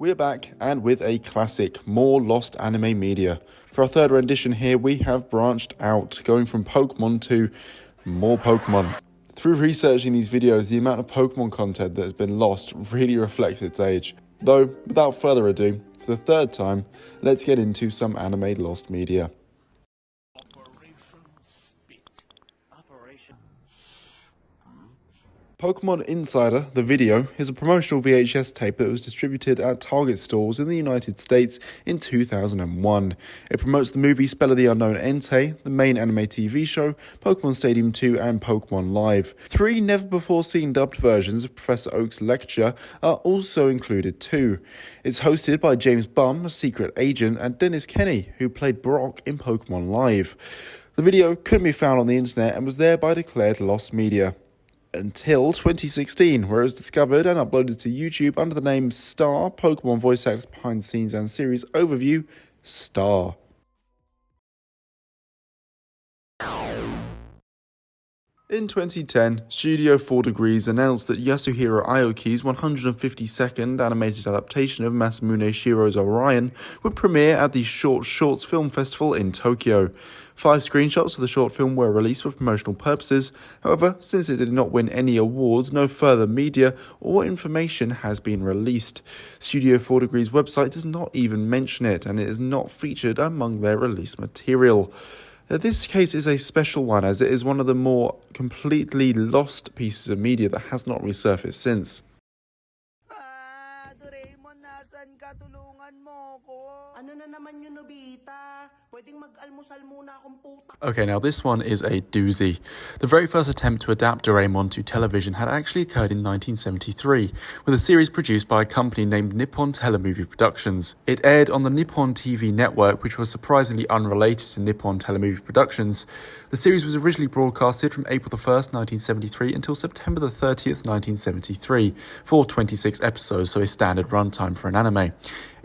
We're back, and with a classic, more lost anime media. For our third rendition here, we have branched out, going from Pokemon to more Pokemon. Through researching these videos, the amount of Pokemon content that has been lost really reflects its age. Though, without further ado, for the third time, let's get into some anime lost media. Pokemon Insider, the video, is a promotional VHS tape that was distributed at Target stores in the United States in 2001. It promotes the movie Spell of the Unknown Entei, the main anime TV show, Pokemon Stadium 2 and Pokemon Live. 3 never-before-seen dubbed versions of Professor Oak's lecture are also included too. It's hosted by James Bum, a secret agent, and Dennis Kenny, who played Brock in Pokemon Live. The video couldn't be found on the internet and was thereby declared lost media. Until 2016, where it was discovered and uploaded to YouTube under the name Star, Pokemon Voice Acts Behind the Scenes and Series Overview, Star. In 2010, Studio 4 Degrees announced that Yasuhiro Aoki's 152nd animated adaptation of Masamune Shiro's Orion would premiere at the Short Shorts Film Festival in Tokyo. 5 screenshots of the short film were released for promotional purposes. However, since it did not win any awards, no further media or information has been released. Studio 4 Degrees' website does not even mention it, and it is not featured among their release material. This case is a special one, as it is one of the more completely lost pieces of media that has not resurfaced since. Doraemon, nasan ka? Tulungan mo ko. Ano na naman yun, Nobita? Pwedeng mag-almusal muna akong puta. Okay, now this one is a doozy. The very first attempt to adapt Doraemon to television had actually occurred in 1973, with a series produced by a company named Nippon Telemovie Productions. It aired on the Nippon TV network, which was surprisingly unrelated to Nippon Telemovie Productions. The series was originally broadcasted from April 1st, 1973 until September 30th, 1973, for 26 episodes, so a standard runtime for an anime.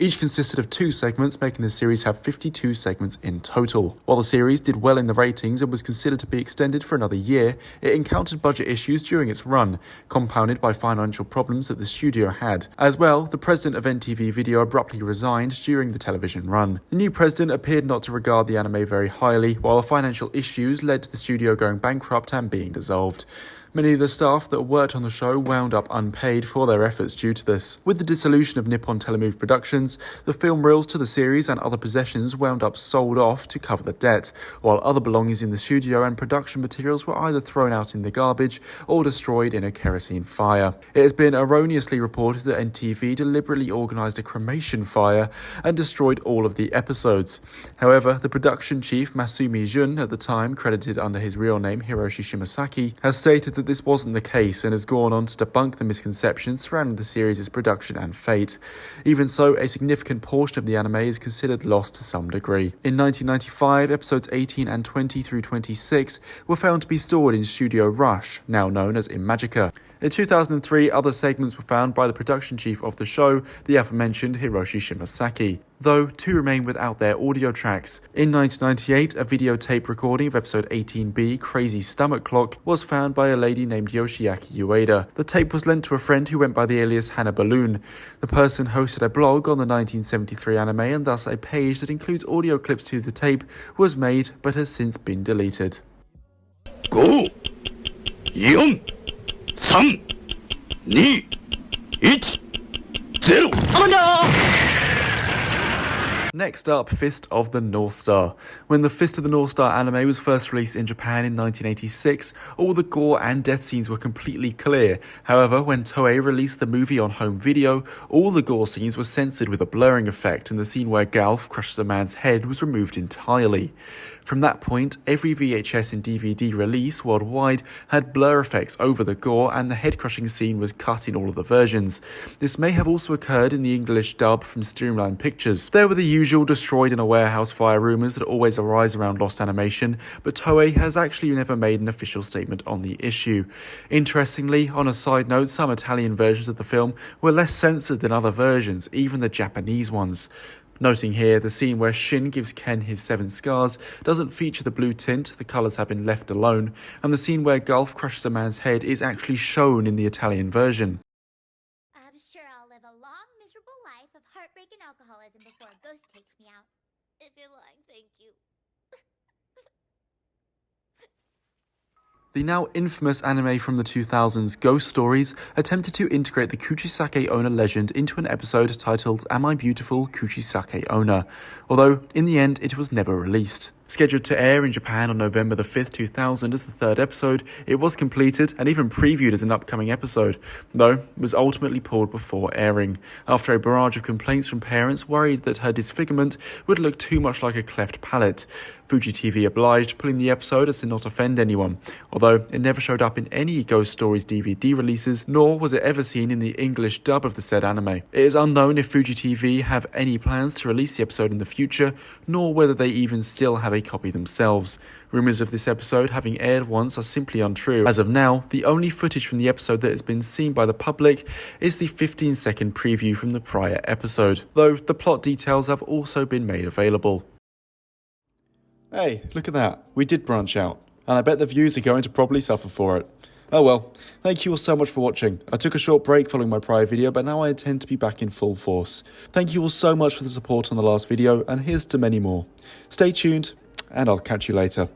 Each consisted of 2 segments, making the series have 52 segments in total. While the series did well in the ratings and was considered to be extended for another year, it encountered budget issues during its run, compounded by financial problems that the studio had. As well, the president of NTV Video abruptly resigned during the television run. The new president appeared not to regard the anime very highly, while the financial issues led to the studio going bankrupt and being dissolved. Many of the staff that worked on the show wound up unpaid for their efforts due to this. With the dissolution of Nippon Telemovie Productions, the film reels to the series and other possessions wound up sold off to cover the debt, while other belongings in the studio and production materials were either thrown out in the garbage or destroyed in a kerosene fire. It has been erroneously reported that NTV deliberately organised a cremation fire and destroyed all of the episodes. However, the production chief Masumi Jun, at the time credited under his real name Hiroshi Shimasaki, has stated that this wasn't the case and has gone on to debunk the misconceptions surrounding the series' production and fate. Even so, a significant portion of the anime is considered lost to some degree. In 1995, episodes 18 and 20 through 26 were found to be stored in Studio Rush, now known as Imagica. In 2003, other segments were found by the production chief of the show, the aforementioned Hiroshi Shimasaki, though 2 remain without their audio tracks. In 1998, a videotape recording of episode 18B, Crazy Stomach Clock, was found by a lady named Yoshiaki Ueda. The tape was lent to a friend who went by the alias Hannah Balloon. The person hosted a blog on the 1973 anime, and thus a page that includes audio clips to the tape was made but has since been deleted. 5、4、3、2、1、0。Next up, Fist of the North Star. When the Fist of the North Star anime was first released in Japan in 1986, all the gore and death scenes were completely clear. However, when Toei released the movie on home video, all the gore scenes were censored with a blurring effect, and the scene where Galf crushes a man's head was removed entirely. From that point, every VHS and DVD release worldwide had blur effects over the gore, and the head-crushing scene was cut in all of the versions. This may have also occurred in the English dub from Streamline Pictures. There were the usual destroyed in a warehouse fire rumours that always arise around lost animation, but Toei has actually never made an official statement on the issue. Interestingly, on a side note, some Italian versions of the film were less censored than other versions, even the Japanese ones. Noting here, the scene where Shin gives Ken his 7 scars doesn't feature the blue tint, the colours have been left alone, and the scene where Gulf crushes a man's head is actually shown in the Italian version. I'm sure I'll live a long, miserable life life of heartbreak and alcoholism before a ghost takes me out. If you like, thank you. The now infamous anime from the 2000s, Ghost Stories, attempted to integrate the Kuchisake owner legend into an episode titled Am I Beautiful, Kuchisake Owner, although in the end it was never released. Scheduled to air in Japan on November the 5th, 2000 as the third episode, it was completed and even previewed as an upcoming episode, though was ultimately pulled before airing, after a barrage of complaints from parents worried that her disfigurement would look too much like a cleft palate. Fuji TV obliged, pulling the episode as to not offend anyone, although it never showed up in any Ghost Stories DVD releases, nor was it ever seen in the English dub of the said anime. It is unknown if Fuji TV have any plans to release the episode in the future, nor whether they even still have a copy themselves. Rumours of this episode having aired once are simply untrue. As of now, the only footage from the episode that has been seen by the public is the 15-second preview from the prior episode, though the plot details have also been made available. Hey, look at that. We did branch out, and I bet the views are going to probably suffer for it. Oh well, thank you all so much for watching. I took a short break following my prior video, but now I intend to be back in full force. Thank you all so much for the support on the last video, and here's to many more. Stay tuned, and I'll catch you later.